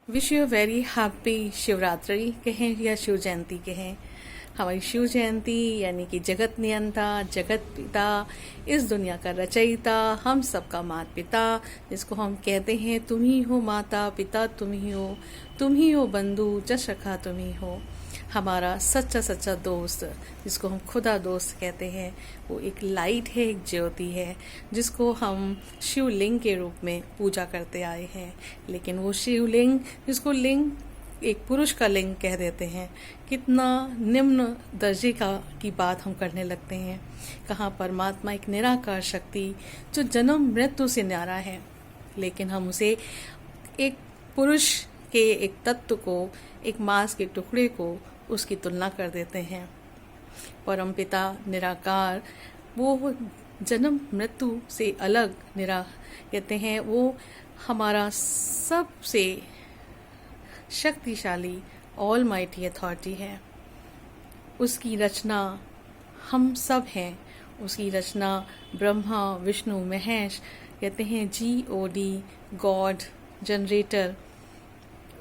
Wish you very happy Shivratri कहें या शिव जयंती कहें। हमारी शिव जयंती यानी कि जगत नियंता, जगत पिता, इस दुनिया का रचयिता, हम सबका माता पिता, जिसको हम कहते हैं तुम ही हो माता पिता, तुम ही हो बंधु जस रखा तुम ही हो। हमारा सच्चा सच्चा दोस्त, जिसको हम खुदा दोस्त कहते हैं, वो एक लाइट है, एक ज्योति है, जिसको हम शिवलिंग के रूप में पूजा करते आए हैं। लेकिन वो शिवलिंग, जिसको लिंग एक पुरुष का लिंग कह देते हैं, कितना निम्न दर्जे की बात हम करने लगते हैं। कहाँ परमात्मा एक निराकार शक्ति जो जन्म मृत्यु से न्यारा है, लेकिन हम उसे एक पुरुष के एक तत्व को, एक मांस के टुकड़े को उसकी तुलना कर देते हैं। परमपिता निराकार, वो जन्म मृत्यु से अलग कहते हैं, वो हमारा सबसे शक्तिशाली ऑल माइटी अथॉरिटी है। उसकी रचना हम सब हैं। उसकी रचना ब्रह्मा विष्णु महेश, कहते हैं GOD God, generator,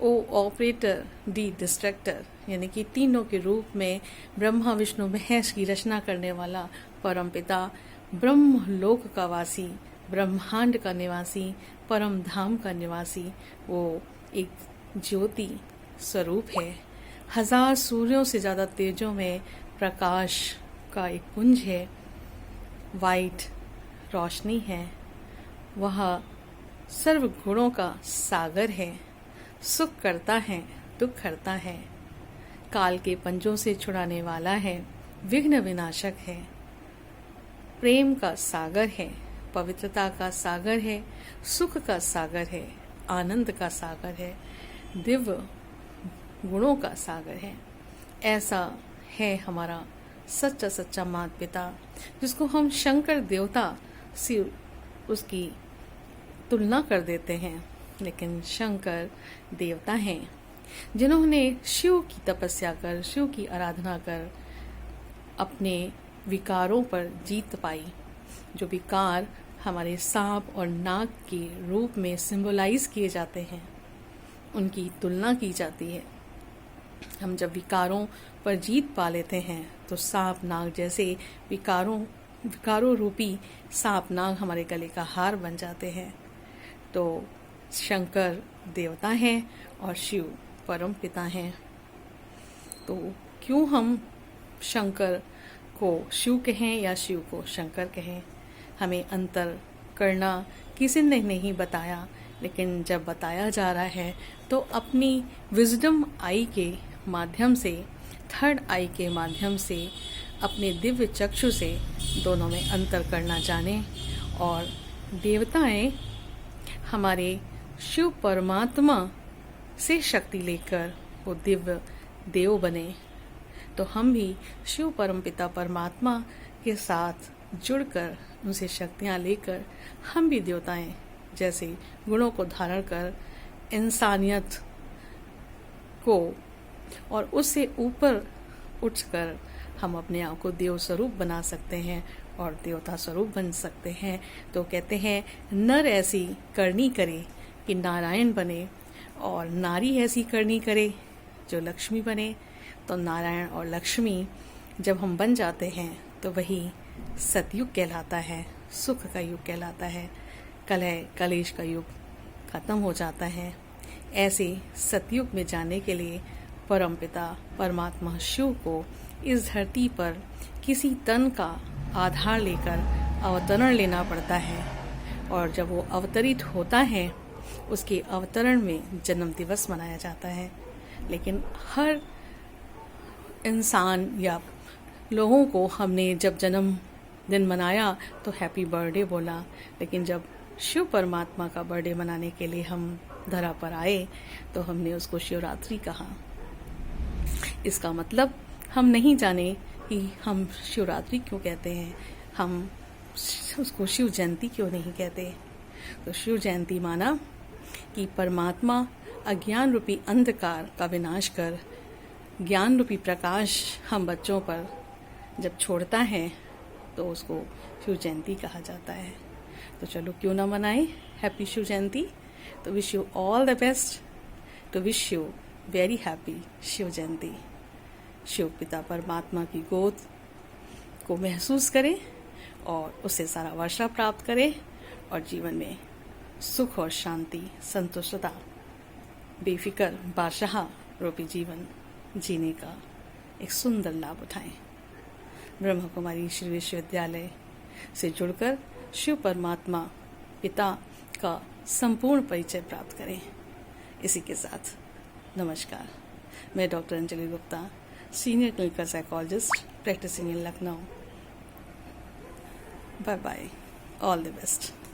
O operator, D destructor, यानी कि तीनों के रूप में ब्रह्मा विष्णु महेश की रचना करने वाला परमपिता, ब्रह्मलोक का वासी, ब्रह्मांड का निवासी, परम धाम का निवासी, वो एक ज्योति स्वरूप है। 1000 सूर्यों से ज्यादा तेजों में प्रकाश का एक पुंज है, वाइट रोशनी है। वह सर्व गुणों का सागर है, सुख करता है, दुख करता है, काल के पंजों से छुड़ाने वाला है, विघ्न विनाशक है, प्रेम का सागर है, पवित्रता का सागर है, सुख का सागर है, आनंद का सागर है, दिव्य गुणों का सागर है। ऐसा है हमारा सच्चा सच्चा माता पिता, जिसको हम शंकर देवता से उसकी तुलना कर देते हैं। लेकिन शंकर देवता हैं जिन्होंने शिव की तपस्या कर, शिव की आराधना कर अपने विकारों पर जीत पाई। जो विकार हमारे सांप और नाग के रूप में सिंबलाइज किए जाते हैं, उनकी तुलना की जाती है। हम जब विकारों पर जीत पा लेते हैं तो सांप नाग जैसे विकारों रूपी सांप नाग हमारे गले का हार बन जाते हैं। तो शंकर देवता हैं और शिव परम पिता हैं। तो क्यों हम शंकर को शिव कहें या शिव को शंकर कहें, हमें अंतर करना किसी ने नहीं बताया। लेकिन जब बताया जा रहा है तो अपनी विजडम आई के माध्यम से, थर्ड आई के माध्यम से, अपने दिव्य चक्षु से दोनों में अंतर करना जाने। और देवताएं हमारे शिव परमात्मा से शक्ति लेकर वो दिव्य देव बने, तो हम भी शिव परमपिता परमात्मा के साथ जुड़कर, उनसे शक्तियां लेकर हम भी देवताएं जैसे गुणों को धारण कर इंसानियत को और उससे ऊपर उठकर हम अपने आप को देव स्वरूप बना सकते हैं और देवता स्वरूप बन सकते हैं। तो कहते हैं नर ऐसी करनी करे कि नारायण बने, और नारी ऐसी करनी करे जो लक्ष्मी बने। तो नारायण और लक्ष्मी जब हम बन जाते हैं तो वही सतयुग कहलाता है, सुख का युग कहलाता है। कलह कलेश का युग खत्म हो जाता है। ऐसे सतयुग में जाने के लिए परमपिता परमात्मा शिव को इस धरती पर किसी तन का आधार लेकर अवतरण लेना पड़ता है। और जब वो अवतरित होता है, उसके अवतरण में जन्म दिवस मनाया जाता है। लेकिन हर इंसान या लोगों को हमने जब जन्म दिन मनाया तो हैप्पी बर्थडे बोला, लेकिन जब शिव परमात्मा का बर्थडे मनाने के लिए हम धरा पर आए तो हमने उसको शिवरात्रि कहा। इसका मतलब हम नहीं जाने कि हम शिवरात्रि क्यों कहते हैं, हम उसको शिव जयंती क्यों नहीं कहते। तो शिव जयंती माना कि परमात्मा अज्ञान रूपी अंधकार का विनाश कर ज्ञान रूपी प्रकाश हम बच्चों पर जब छोड़ता है तो उसको शिव जयंती कहा जाता है। तो चलो क्यों ना मनाएं हैप्पी शिव जयंती। तो wish you all the best to wish you very happy Shiv Jayanti. Shiv पिता परमात्मा की गोद को महसूस करें और उससे सारा वर्षा प्राप्त करें और जीवन में सुख और शांति, संतुष्टता, बेफिक्र बादशाह रूपी जीवन जीने का एक सुंदर लाभ उठाएं। ब्रह्म कुमारी श्री विश्वविद्यालय से जुड़कर शिव परमात्मा पिता का संपूर्ण परिचय प्राप्त करें। इसी के साथ नमस्कार। मैं doctor Anjali Gupta, senior clinical psychologist practising in Lucknow. Bye bye, all the best.